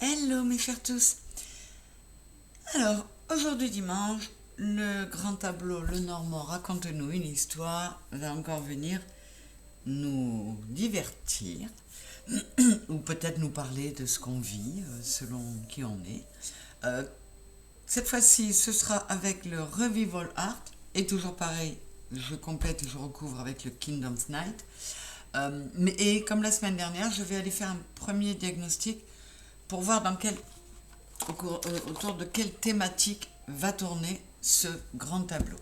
Hello mes chers tous. Alors, aujourd'hui dimanche, le grand tableau Le Normand raconte-nous une histoire va encore venir nous divertir ou peut-être nous parler de ce qu'on vit selon qui on est. Cette fois-ci, ce sera avec le Revival Art et toujours pareil, je complète et je recouvre avec le Kingdom's Night. Et comme la semaine dernière, je vais aller faire un premier diagnostic pour voir autour de quelle thématique va tourner ce grand tableau.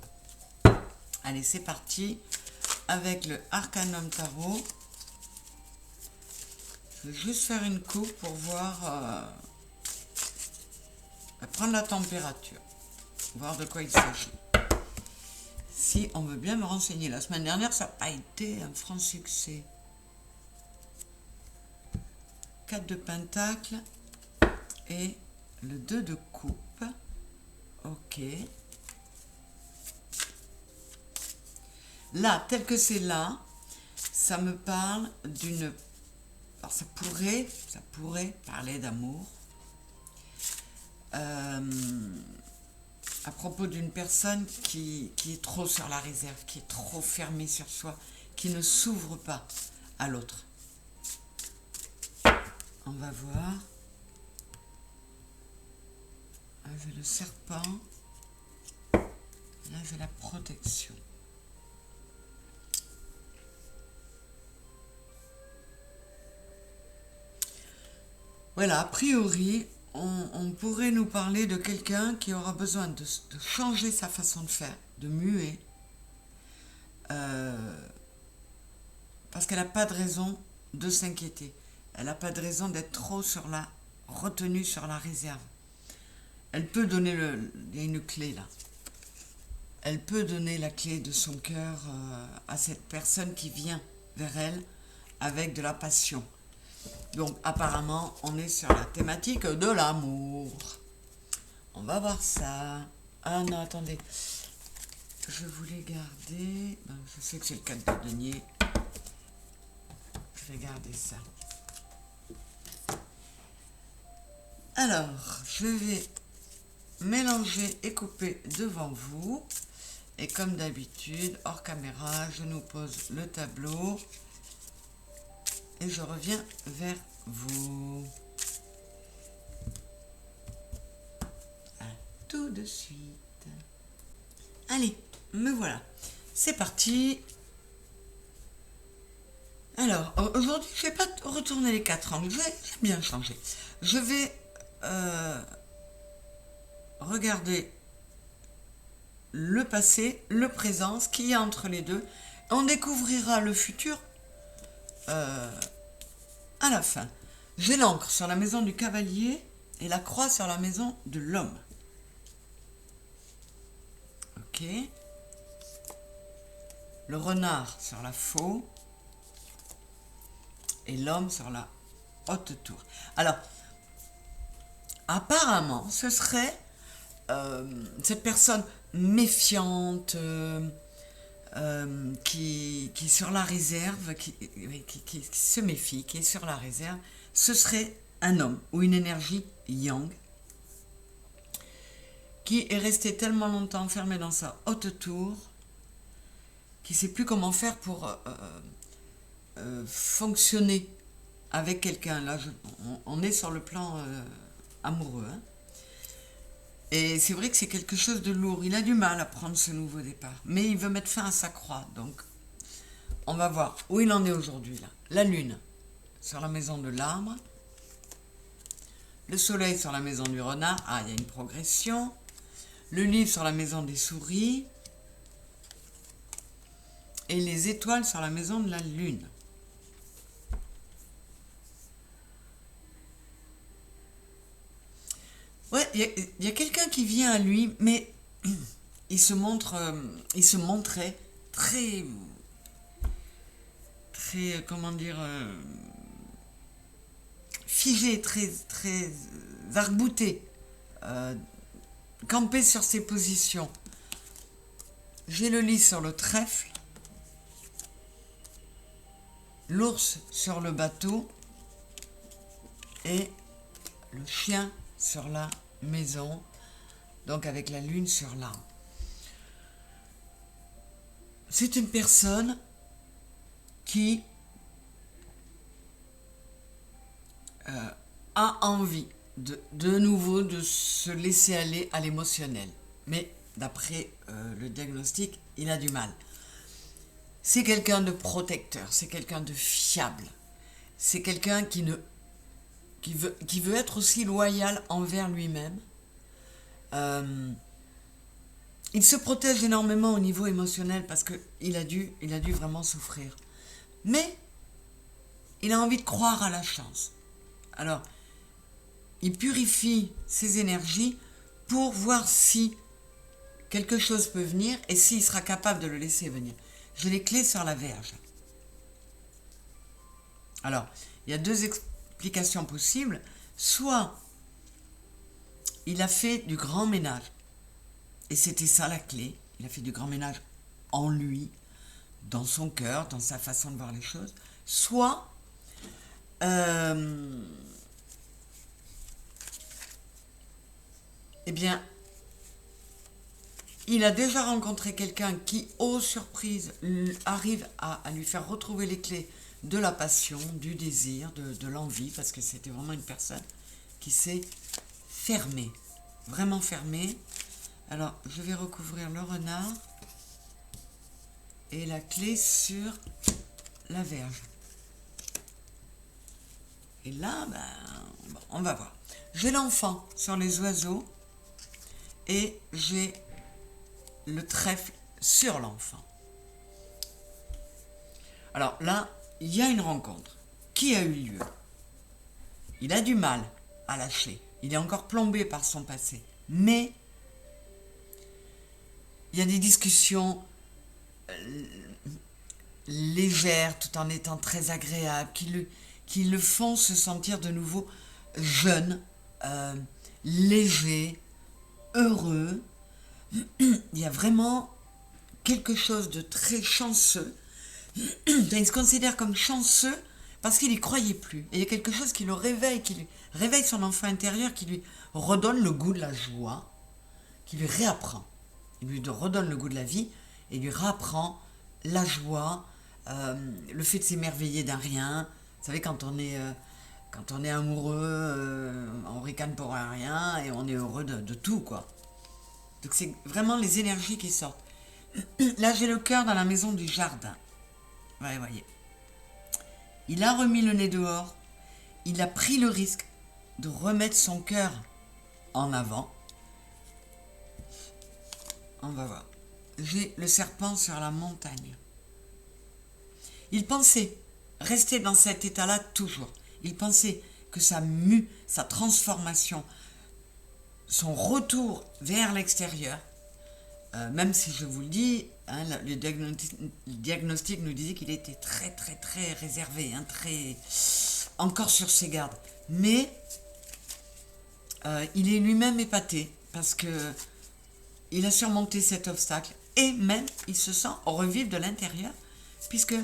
Allez, c'est parti avec le Arcanum Tarot. Je vais juste faire une coupe pour voir, prendre la température, voir de quoi il s'agit. Si on veut bien me renseigner. La semaine dernière, ça n'a pas été un franc succès. 4 de Pentacle et le 2 de Coupe. Ok. Là, tel que c'est là, ça me parle d'une... Alors ça pourrait parler d'amour. À propos d'une personne qui est trop sur la réserve, qui est trop fermée sur soi, qui ne s'ouvre pas à l'autre. On va voir. Là, j'ai le serpent. Là, j'ai la protection. Voilà, a priori, on pourrait nous parler de quelqu'un qui aura besoin de changer sa façon de faire, de muer, parce qu'elle n'a pas de raison de s'inquiéter. Elle n'a pas de raison d'être trop retenue sur la réserve. Elle peut donner il y a une clé là. Elle peut donner la clé de son cœur à cette personne qui vient vers elle avec de la passion. Donc apparemment, on est sur la thématique de l'amour. On va voir ça. Ah non, attendez. Je voulais garder... je sais que c'est le 4 de denier. Je vais garder ça. Alors, je vais mélanger et couper devant vous. Et comme d'habitude, hors caméra, je nous pose le tableau. Et je reviens vers vous. À tout de suite. Allez, me voilà. C'est parti. Alors, aujourd'hui, je ne vais pas retourner les 4 angles. J'aime bien changer. Je vais regarder le passé, le présent, ce qu'il y a entre les deux. On découvrira le futur à la fin. J'ai l'encre sur la maison du cavalier et la croix sur la maison de l'homme. Ok. Le renard sur la faux et l'homme sur la haute tour. Alors, apparemment, ce serait cette personne méfiante, qui est sur la réserve, qui se méfie, qui est sur la réserve, ce serait un homme ou une énergie yang qui est resté tellement longtemps enfermé dans sa haute tour qu'il ne sait plus comment faire pour fonctionner avec quelqu'un. Là, on est sur le plan amoureux. Hein. Et c'est vrai que c'est quelque chose de lourd. Il a du mal à prendre ce nouveau départ. Mais il veut mettre fin à sa croix. Donc, on va voir où il en est aujourd'hui. Là. La lune sur la maison de l'arbre. Le soleil sur la maison du renard. Ah, il y a une progression. Le livre sur la maison des souris. Et les étoiles sur la maison de la lune. Ouais, il y a quelqu'un qui vient à lui, mais il se montrait très, comment dire, figé, très arc-bouté, campé sur ses positions. J'ai le lis sur le trèfle, l'ours sur le bateau et le chien sur la maison, donc avec la lune sur l'arbre. C'est une personne qui a envie de nouveau de se laisser aller à l'émotionnel. Mais d'après le diagnostic, il a du mal. C'est quelqu'un de protecteur, c'est quelqu'un de fiable. C'est quelqu'un qui veut être aussi loyal envers lui-même. Il se protège énormément au niveau émotionnel parce qu'il a dû vraiment souffrir. Mais il a envie de croire à la chance. Alors, il purifie ses énergies pour voir si quelque chose peut venir et s'il sera capable de le laisser venir. J'ai les clés sur la Vierge. Alors, il y a deux explications possibles. Soit il a fait du grand ménage, et c'était ça la clé. Il a fait du grand ménage en lui, dans son cœur, dans sa façon de voir les choses. Soit eh bien, il a déjà rencontré quelqu'un qui, aux surprises, arrive à lui faire retrouver les clés de la passion, du désir, de l'envie, parce que c'était vraiment une personne qui s'est fermée, vraiment fermée. Alors, je vais recouvrir le renard et la clé sur la Vierge. Et là, on va voir. J'ai l'enfant sur les oiseaux et j'ai le trèfle sur l'enfant. Alors là, il y a une rencontre qui a eu lieu. Il a du mal à lâcher. Il est encore plombé par son passé. Mais il y a des discussions légères tout en étant très agréables qui le font se sentir de nouveau jeune, léger, heureux. Il y a vraiment quelque chose de très chanceux. Il se considère comme chanceux parce qu'il n'y croyait plus. Et il y a quelque chose qui le réveille, qui lui réveille son enfant intérieur, qui lui redonne le goût de la joie, qui lui réapprend. Il lui redonne le goût de la vie et lui réapprend la joie, le fait de s'émerveiller d'un rien. Vous savez, quand on est amoureux, on ricane pour un rien et on est heureux de tout, quoi. Donc c'est vraiment les énergies qui sortent. Là, j'ai le cœur dans la maison du jardin. Ouais, voyez. Il a remis le nez dehors. Il a pris le risque de remettre son cœur en avant. On va voir. J'ai le serpent sur la montagne. Il pensait rester dans cet état-là toujours. Il pensait que sa mue, sa transformation, son retour vers l'extérieur, même si je vous le dis, hein, le diagnostic nous disait qu'il était très très très réservé, hein, très encore sur ses gardes. Mais il est lui-même épaté parce que il a surmonté cet obstacle et même il se sent revivre de l'intérieur puisque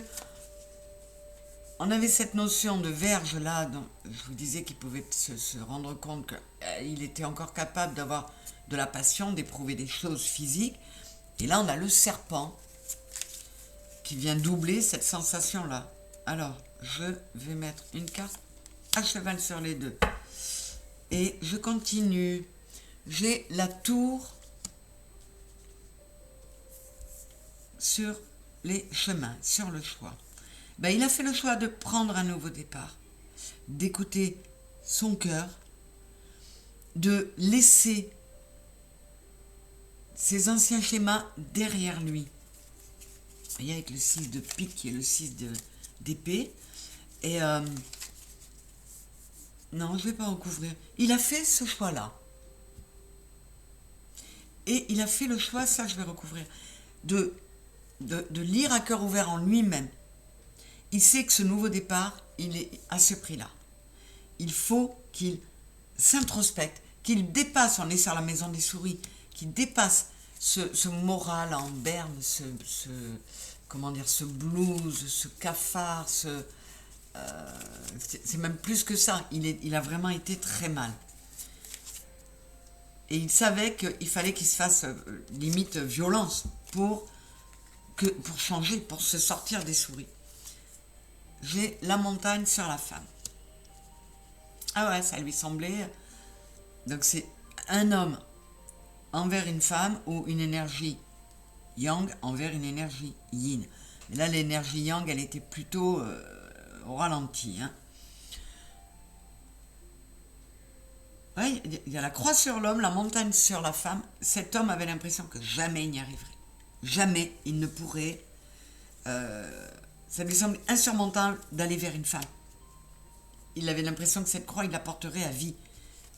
on avait cette notion de verge là, dont je vous disais qu'il pouvait se rendre compte qu'il était encore capable d'avoir de la passion, d'éprouver des choses physiques. Et là, on a le serpent qui vient doubler cette sensation-là. Alors, je vais mettre une carte à cheval sur les deux. Et je continue. J'ai la tour sur les chemins, sur le choix. Il a fait le choix de prendre un nouveau départ, d'écouter son cœur, de laisser ses anciens schémas derrière lui. Vous voyez, avec le 6 de pique et le 6 d'épée. Et non, je ne vais pas recouvrir. Il a fait ce choix-là. Et il a fait le choix, ça je vais recouvrir, de lire à cœur ouvert en lui-même. Il sait que ce nouveau départ, il est à ce prix-là. Il faut qu'il s'introspecte, qu'il dépasse, on est sur la maison des souris, qu'il dépasse ce moral en berne, ce blues, ce cafard, c'est même plus que ça. Il a vraiment été très mal. Et il savait qu'il fallait qu'il se fasse limite violence pour changer, pour se sortir des souris. J'ai la montagne sur la femme. Ah ouais, ça lui semblait... Donc c'est un homme envers une femme ou une énergie yang envers une énergie yin. Mais là, l'énergie yang, elle était plutôt au ralenti. Hein. Ouais, il y a la croix sur l'homme, la montagne sur la femme. Cet homme avait l'impression que jamais il n'y arriverait. Jamais il ne pourrait... ça lui semblait insurmontable d'aller vers une femme. Il avait l'impression que cette croix, il la porterait à vie.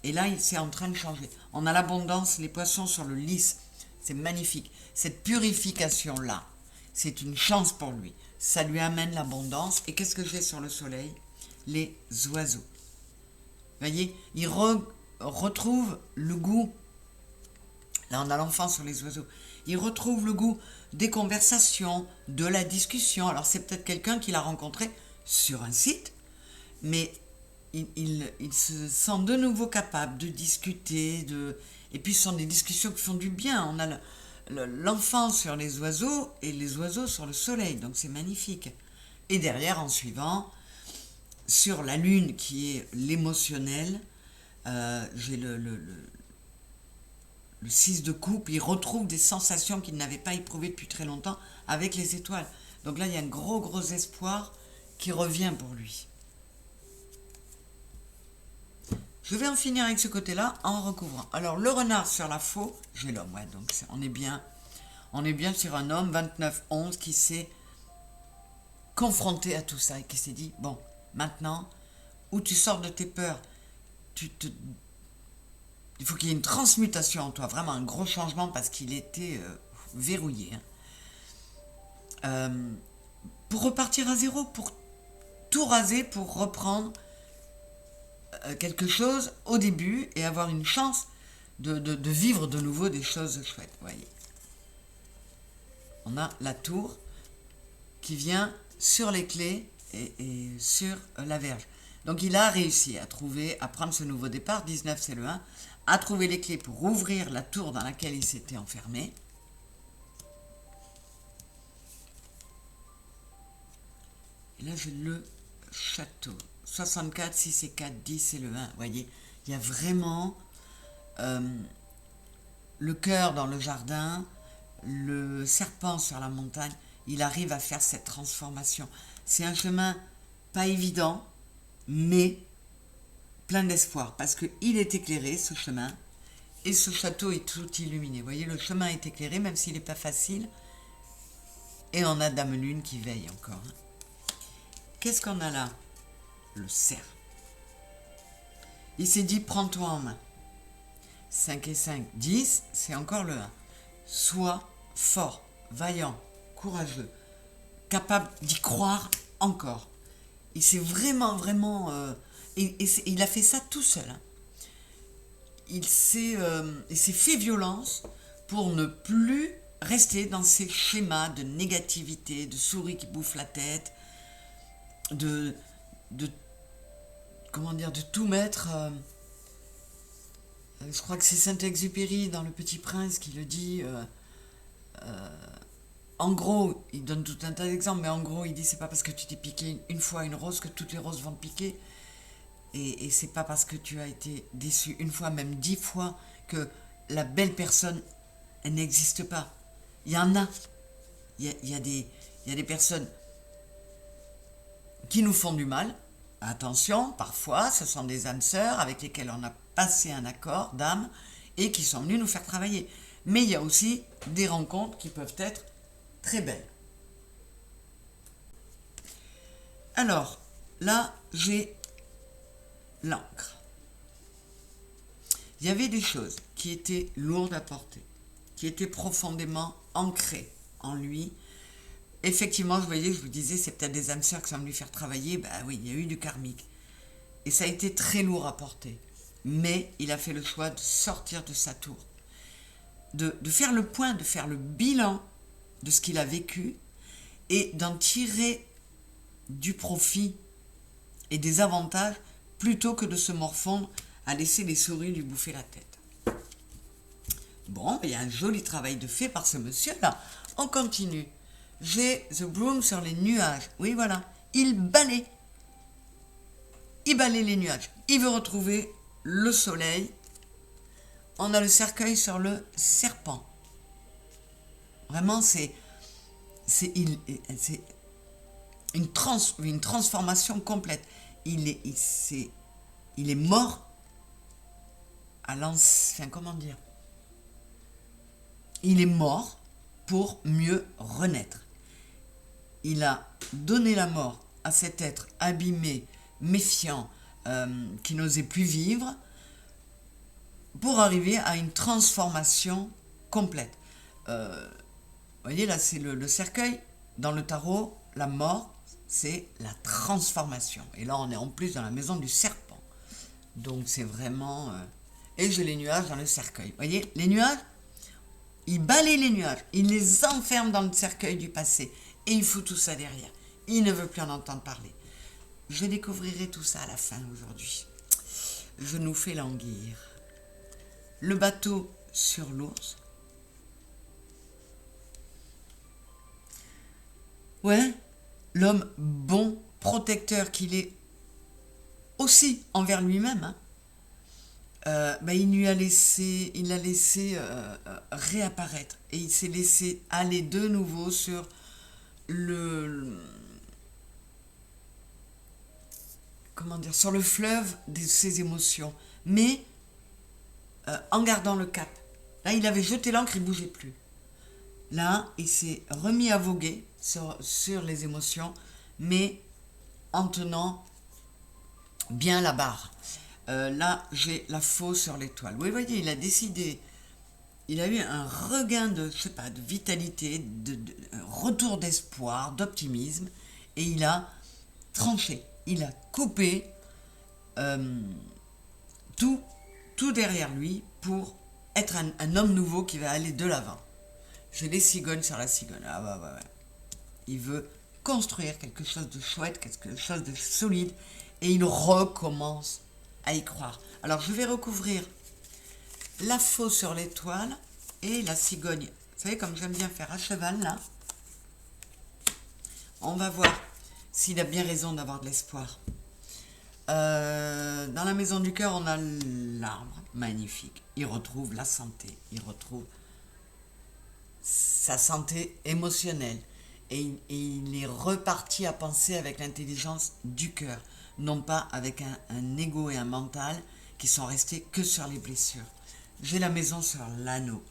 Et là, c'est en train de changer. On a l'abondance, les poissons sur le lys. C'est magnifique. Cette purification-là, c'est une chance pour lui. Ça lui amène l'abondance. Et qu'est-ce que j'ai sur le soleil? Les oiseaux. Vous voyez, il retrouve le goût. Là, on a l'enfant sur les oiseaux. Il retrouve le goût des conversations, de la discussion. Alors, c'est peut-être quelqu'un qu'il a rencontré sur un site, mais il se sent de nouveau capable de discuter. Et puis, ce sont des discussions qui font du bien. On a l'enfant sur les oiseaux et les oiseaux sur le soleil. Donc, c'est magnifique. Et derrière, en suivant, sur la lune, qui est l'émotionnel, j'ai le 6 de coupe. Il retrouve des sensations qu'il n'avait pas éprouvées depuis très longtemps avec les étoiles. Donc là, il y a un gros espoir qui revient pour lui. Je vais en finir avec ce côté-là en recouvrant. Alors, le renard sur la faux, j'ai l'homme, ouais, donc on est bien sur un homme, 29-11, qui s'est confronté à tout ça et qui s'est dit, bon, maintenant, où tu sors de tes peurs, il faut qu'il y ait une transmutation en toi, vraiment un gros changement parce qu'il était verrouillé. Hein. Pour repartir à zéro, pour tout raser, pour reprendre quelque chose au début et avoir une chance de vivre de nouveau des choses chouettes. Voyez. On a la tour qui vient sur les clés et sur la Vierge. Donc il a réussi à prendre ce nouveau départ, 19 c'est le 1, à trouver les clés pour ouvrir la tour dans laquelle il s'était enfermé. Et là j'ai le château. 64, 6 et 4, 10 et le 1. Vous voyez, il y a vraiment le cœur dans le jardin, le serpent sur la montagne. Il arrive à faire cette transformation. C'est un chemin pas évident, mais plein d'espoir, parce qu'il est éclairé, ce chemin, et ce château est tout illuminé. Vous voyez, le chemin est éclairé, même s'il n'est pas facile, et on a Dame Lune qui veille encore. Qu'est-ce qu'on a là? Le cerf. Il s'est dit, prends-toi en main. 5 et 5, 10, c'est encore le 1. Sois fort, vaillant, courageux, capable d'y croire encore. Il s'est vraiment, il a fait ça tout seul. Hein. Il s'est fait violence pour ne plus rester dans ces schémas de négativité, de souris qui bouffent la tête, de tout mettre. Je crois que c'est Saint-Exupéry dans Le Petit Prince qui le dit. En gros, il donne tout un tas d'exemples, mais en gros, il dit c'est pas parce que tu t'es piqué une fois une rose que toutes les roses vont te piquer. Et c'est pas parce que tu as été déçu une fois, même 10 fois, que la belle personne, elle n'existe pas. Il y en a. Il y a des personnes qui nous font du mal. Attention, parfois, ce sont des âmes sœurs avec lesquelles on a passé un accord d'âme et qui sont venues nous faire travailler. Mais il y a aussi des rencontres qui peuvent être très belles. Alors, là, j'ai l'encre. Il y avait des choses qui étaient lourdes à porter, qui étaient profondément ancrées en lui. Effectivement, je vous disais, c'est peut-être des âmes sœurs qui sont venues faire travailler. Ben oui, il y a eu du karmique. Et ça a été très lourd à porter. Mais il a fait le choix de sortir de sa tour. De faire le point, de faire le bilan de ce qu'il a vécu et d'en tirer du profit et des avantages plutôt que de se morfondre à laisser les souris lui bouffer la tête. Bon, il y a un joli travail de fait par ce monsieur-là. On continue. J'ai The Broom sur les nuages. Oui, voilà. Il balaye. Il balaye les nuages. Il veut retrouver le soleil. On a le cercueil sur le serpent. Vraiment, c'est une transformation complète. Il est mort à l'ancien, comment dire, il est mort pour mieux renaître. Il a donné la mort à cet être abîmé, méfiant, qui n'osait plus vivre, pour arriver à une transformation complète. Vous voyez, là, c'est le cercueil. Dans le tarot, la mort, c'est la transformation. Et là, on est en plus dans la maison du serpent. Donc, c'est vraiment... Et j'ai les nuages dans le cercueil. Vous voyez, les nuages, il balaye les nuages. Il les enferme dans le cercueil du passé. Et il fout tout ça derrière. Il ne veut plus en entendre parler. Je découvrirai tout ça à la fin aujourd'hui. Je nous fais languir. Le bateau sur l'ours. Ouais, l'homme bon, protecteur qu'il est aussi envers lui-même, hein. Il l'a laissé réapparaître et il s'est laissé aller de nouveau sur sur le fleuve de ses émotions, mais en gardant le cap. Là, il avait jeté l'ancre, il ne bougeait plus. Là, il s'est remis à voguer sur les émotions, mais en tenant bien la barre. Là, j'ai la faux sur l'étoile. Vous voyez, il a décidé, il a eu un regain de vitalité, un retour d'espoir, d'optimisme, et il a tranché, il a coupé tout derrière lui pour être un homme nouveau qui va aller de l'avant. J'ai les cigognes sur la cigogne. Ah ouais. Il veut construire quelque chose de chouette, quelque chose de solide, et il recommence à y croire. Alors je vais recouvrir la faux sur l'étoile et la cigogne. Vous savez, comme j'aime bien faire à cheval là. On va voir s'il a bien raison d'avoir de l'espoir. Dans la maison du cœur, on a l'arbre magnifique. Il retrouve la santé, il retrouve sa santé émotionnelle. Et il est reparti à penser avec l'intelligence du cœur, non pas avec un ego et un mental qui sont restés que sur les blessures. J'ai la maison sur l'anneau.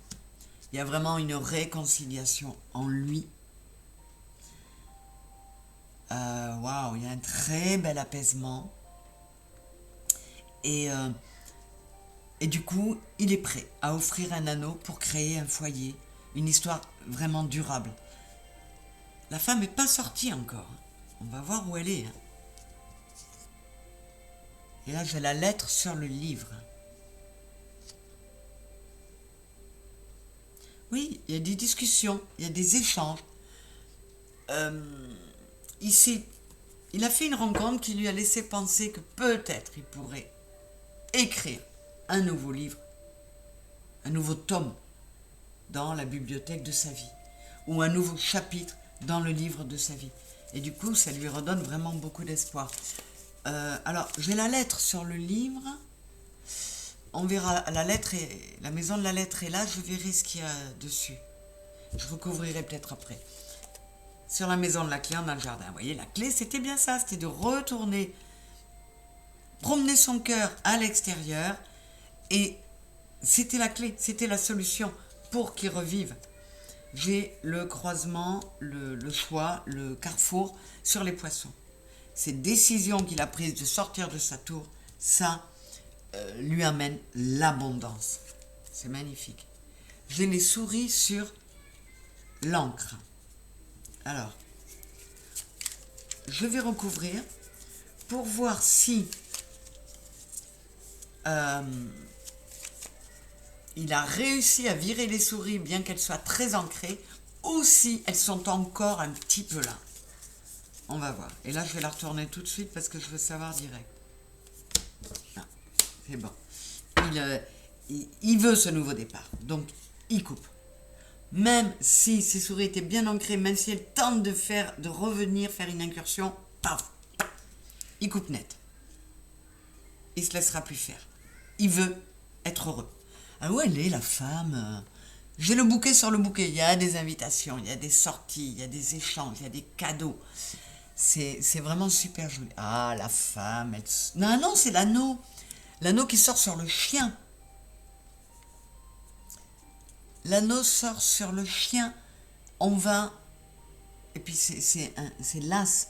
Il y a vraiment une réconciliation en lui. Waouh, il y a un très bel apaisement. Et du coup, il est prêt à offrir un anneau pour créer un foyer, une histoire vraiment durable. La femme n'est pas sortie encore. On va voir où elle est. Et là, j'ai la lettre sur le livre. Oui, il y a des discussions, il y a des échanges. Il a fait une rencontre qui lui a laissé penser que peut-être il pourrait écrire un nouveau livre, un nouveau tome dans la bibliothèque de sa vie, ou un nouveau chapitre dans le livre de sa vie. Et du coup, ça lui redonne vraiment beaucoup d'espoir. Alors, j'ai la lettre sur le livre. On verra la lettre, la maison de la lettre est là. Je verrai ce qu'il y a dessus. Je recouvrirai peut-être après. Sur la maison de la clé, on a le jardin. Vous voyez, la clé, c'était bien ça. C'était de retourner, promener son cœur à l'extérieur. Et c'était la clé, c'était la solution pour qu'il revive. J'ai le croisement, le choix, le carrefour sur les poissons. Cette décision qu'il a prise de sortir de sa tour, ça lui amène l'abondance. C'est magnifique. J'ai les souris sur l'encre. Alors, je vais recouvrir pour voir si il a réussi à virer les souris bien qu'elles soient très ancrées ou si elles sont encore un petit peu là. On va voir. Et là, je vais la retourner tout de suite parce que je veux savoir direct. Ah, c'est bon. Il veut ce nouveau départ. Donc, il coupe. Même si ses souris étaient bien ancrées, même si elle tente de revenir faire une incursion, paf, il coupe net. Il se laissera plus faire. Il veut être heureux. Ah où elle est, la femme? J'ai le bouquet sur le bouquet. Il y a des invitations, il y a des sorties, il y a des échanges, il y a des cadeaux. C'est vraiment super joli. Ah, la femme. Non, c'est l'anneau. L'anneau qui sort sur le chien. L'anneau sort sur le chien. On va... Et puis c'est l'as.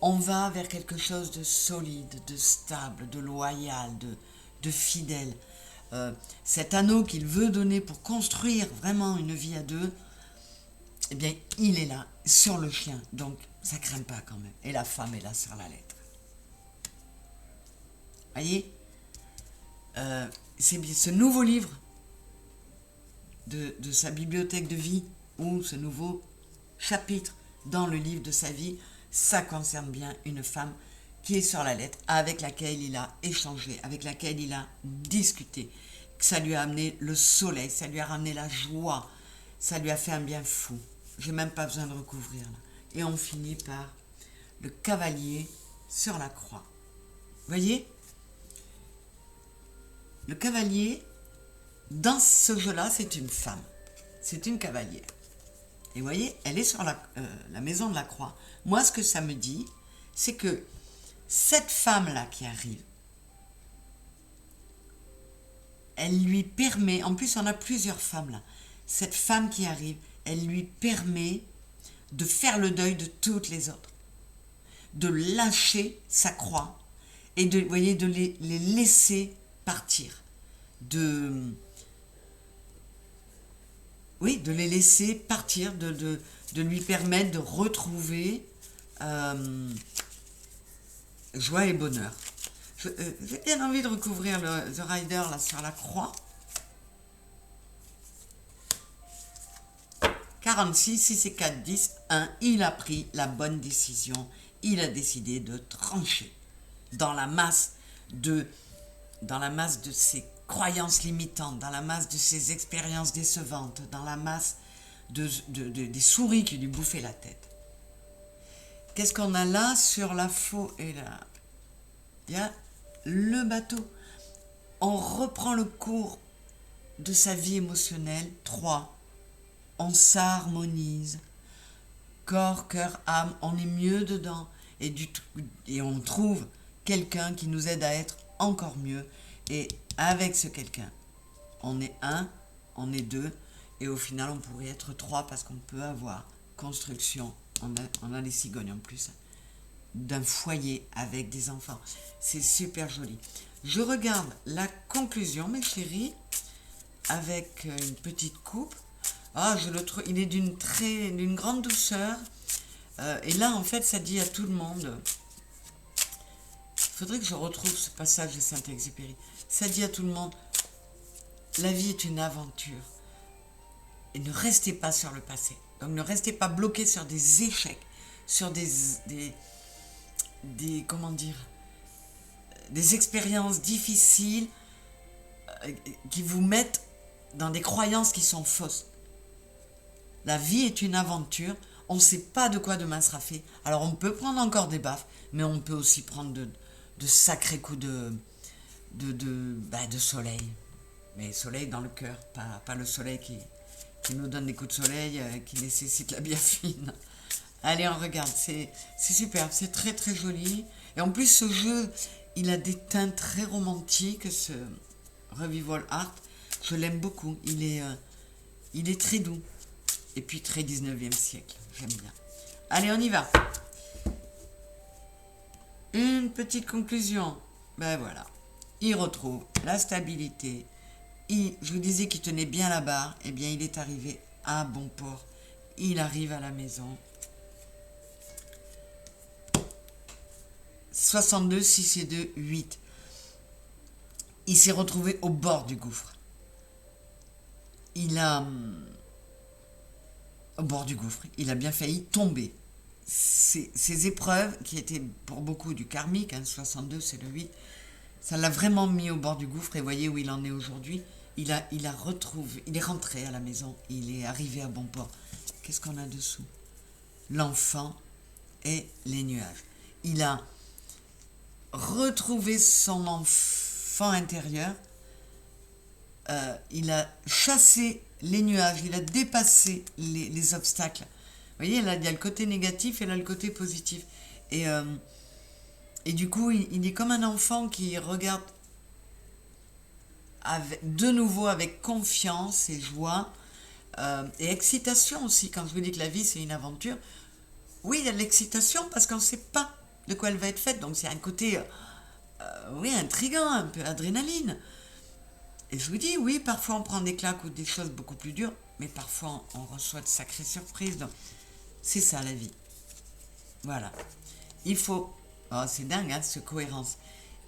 On va vers quelque chose de solide, de stable, de loyal, de fidèle. Cet anneau qu'il veut donner pour construire vraiment une vie à deux, eh bien, il est là, sur le chien. Donc, ça craint pas quand même. Et la femme est là sur la lettre. Voyez, c'est bien ce nouveau livre de sa bibliothèque de vie, ou ce nouveau chapitre dans le livre de sa vie, ça concerne bien une femme qui est sur la lettre, avec laquelle il a échangé, avec laquelle il a discuté. Ça lui a amené le soleil, ça lui a ramené la joie, ça lui a fait un bien fou. J'ai même pas besoin de recouvrir là. Et on finit par le cavalier sur la croix. Vous voyez? Le cavalier, dans ce jeu-là, c'est une femme. C'est une cavalière. Et vous voyez, elle est sur la maison de la croix. Moi, ce que ça me dit, c'est que cette femme-là qui arrive, elle lui permet, en plus on a plusieurs femmes là, cette femme qui arrive, elle lui permet de faire le deuil de toutes les autres, de lâcher sa croix et de, vous voyez, de les laisser partir, de les laisser partir, de lui permettre de retrouver joie et bonheur. J'ai bien envie de recouvrir The Rider là sur la croix. 46, 6 et 4, 10, 1, il a pris la bonne décision. Il a décidé de trancher dans la masse de ses croyances limitantes, dans la masse de ses expériences décevantes, dans la masse des souris qui lui bouffaient la tête. Qu'est-ce qu'on a là sur la faux et là? Il y a le bateau. On reprend le cours de sa vie émotionnelle. 3. On s'harmonise. Corps, cœur, âme, on est mieux dedans. Et on trouve quelqu'un qui nous aide à être encore mieux. Et avec ce quelqu'un, on est 1, on est 2. Et au final, on pourrait être 3 parce qu'on peut avoir construction. On a les cigognes en plus. D'un foyer avec des enfants. C'est super joli. Je regarde la conclusion, mes chéris, avec une petite coupe. Ah, je le trouve, il est d'une grande douceur. Et là, en fait, ça dit à tout le monde. Il faudrait que je retrouve ce passage de Saint-Exupéry. Ça dit à tout le monde, la vie est une aventure. Et ne restez pas sur le passé. Donc, ne restez pas bloqués sur des échecs, sur des expériences difficiles qui vous mettent dans des croyances qui sont fausses. La vie est une aventure, on ne sait pas de quoi demain sera fait. Alors on peut prendre encore des baffes, mais on peut aussi prendre de sacrés coups de soleil. Mais soleil dans le cœur, pas le soleil qui nous donne des coups de soleil, qui nécessite la biafine. Allez, on regarde, c'est super, c'est très très joli. Et en plus, ce jeu, il a des teintes très romantiques, ce Revival Art. Je l'aime beaucoup, il est très doux. Et puis très 19e siècle, j'aime bien. Allez, on y va. Une petite conclusion. Ben voilà, il retrouve la stabilité. Je vous disais qu'il tenait bien la barre, eh bien il est arrivé à bon port. Il arrive à la maison. 62, 6 et 2, 8. Il s'est retrouvé au bord du gouffre. Au bord du gouffre, il a bien failli tomber. ces épreuves, qui étaient pour beaucoup du karmique, 62 c'est le 8, ça l'a vraiment mis au bord du gouffre, et voyez où il en est aujourd'hui. Il a retrouvé, il est rentré à la maison, il est arrivé à bon port. Qu'est-ce qu'on a dessous? L'enfant et les nuages. Il a retrouvé son enfant intérieur, il a chassé les nuages, il a dépassé les obstacles. Vous voyez, là, il y a le côté négatif et là, le côté positif. Et du coup, il est comme un enfant qui regarde de nouveau avec confiance et joie et excitation aussi. Quand je vous dis que la vie, c'est une aventure, oui, il y a de l'excitation parce qu'on ne sait pas de quoi elle va être faite. Donc, c'est un côté, oui, intriguant, un peu adrénaline. Et je vous dis, oui, parfois on prend des claques ou des choses beaucoup plus dures, mais parfois on reçoit de sacrées surprises. Donc, c'est ça la vie. Voilà. Il faut. Oh, c'est dingue, cette cohérence.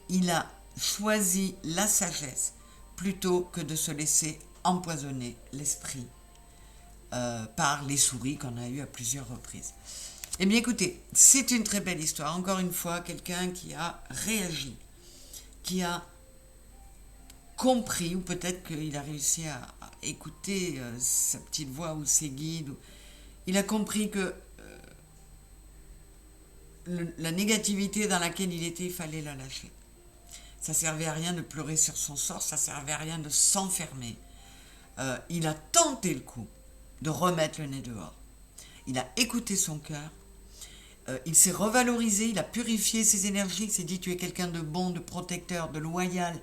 Il a choisi la sagesse plutôt que de se laisser empoisonner l'esprit par les souris qu'on a eues à plusieurs reprises. Eh bien, écoutez, c'est une très belle histoire. Encore une fois, quelqu'un qui a réagi, qui a compris, ou peut-être qu'il a réussi à écouter sa petite voix ou ses guides. Il a compris que la négativité dans laquelle il était, il fallait la lâcher. Ça servait à rien de pleurer sur son sort, ça servait à rien de s'enfermer. Il a tenté le coup de remettre le nez dehors. Il a écouté son cœur, il s'est revalorisé, il a purifié ses énergies, il s'est dit tu es quelqu'un de bon, de protecteur, de loyal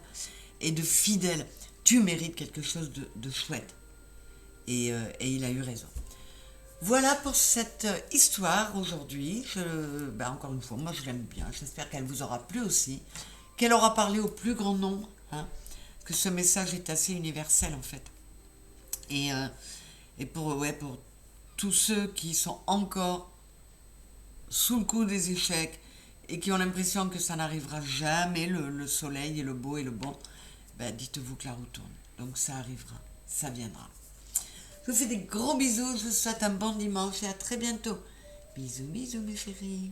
et de fidèle. Tu mérites quelque chose de chouette. Et il a eu raison. Voilà pour cette histoire aujourd'hui. Encore une fois, moi je l'aime bien. J'espère qu'elle vous aura plu aussi, qu'elle aura parlé au plus grand nombre, que ce message est assez universel en fait. Et pour tous ceux qui sont encore sous le coup des échecs et qui ont l'impression que ça n'arrivera jamais, le soleil et le beau et le bon, dites-vous que la roue tourne. Donc ça arrivera, ça viendra. Je vous fais des gros bisous, je vous souhaite un bon dimanche et à très bientôt. Bisous, bisous mes chéris.